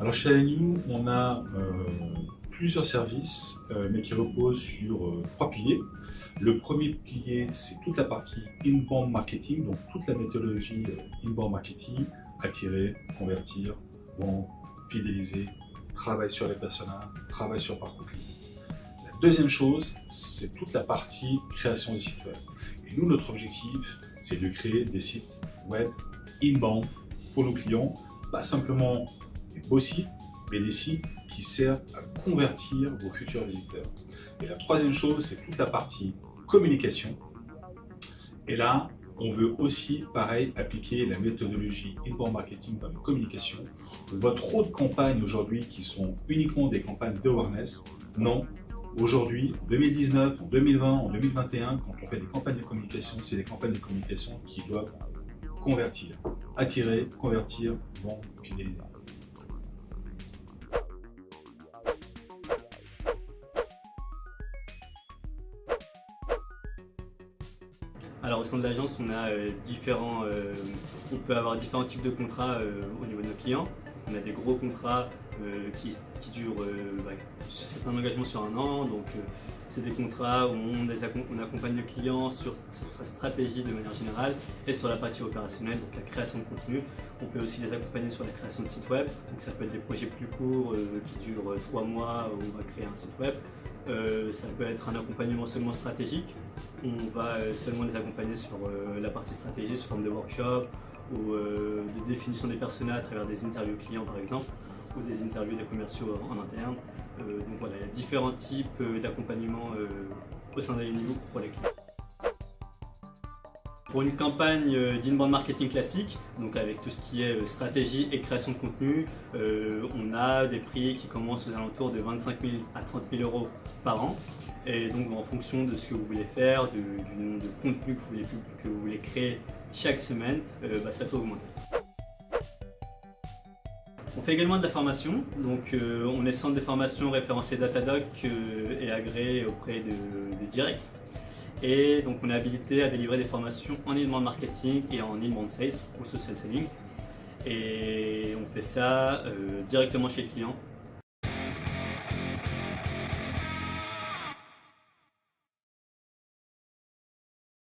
Alors chez ANU, on a plusieurs services, mais qui reposent sur trois piliers. Le premier pilier, c'est toute la partie inbound marketing, donc toute la méthodologie inbound marketing, attirer, convertir, vendre, fidéliser, travail sur les personas, travail sur parcours client. La deuxième chose, c'est toute la partie création des sites web. Et nous, notre objectif, c'est de créer des sites web inbound pour nos clients, pas simplement des beaux sites, mais des sites qui servent à convertir vos futurs visiteurs. Et la troisième chose, c'est toute la partie communication. Et là, on veut aussi, pareil, appliquer la méthodologie inbound marketing dans la communication. On voit trop de campagnes aujourd'hui qui sont uniquement des campagnes d'awareness. Non, aujourd'hui, en 2019, en 2020, en 2021, quand on fait des campagnes de communication, c'est des campagnes de communication qui doivent convertir, attirer, convertir, vendre, fidéliser. Alors au sein de l'agence, on a on peut avoir différents types de contrats au niveau de nos clients. On a des gros contrats qui durent certains engagements sur un an. Donc c'est des contrats où on accompagne le client sur sa stratégie de manière générale et sur la partie opérationnelle, donc la création de contenu. On peut aussi les accompagner sur la création de sites web. Donc ça peut être des projets plus courts qui durent 3 mois où on va créer un site web. Ça peut être un accompagnement seulement stratégique. On va seulement les accompagner sur la partie stratégie sous forme de workshop ou de définition des personas à travers des interviews clients par exemple ou des interviews des commerciaux en interne. Donc voilà, il y a différents types d'accompagnement au sein d'ANU pour les clients. Pour une campagne d'inbound marketing classique, donc avec tout ce qui est stratégie et création de contenu, on a des prix qui commencent aux alentours de 25 000 à 30 000 euros par an. Et donc en fonction de ce que vous voulez faire, du nombre de contenus que vous voulez créer chaque semaine, ça peut augmenter. On fait également de la formation, donc on est centre de formation référencé Datadoc et agréé auprès de Direct. Et donc on est habilité à délivrer des formations en inbound marketing et en inbound sales ou social selling. Et on fait ça directement chez le client.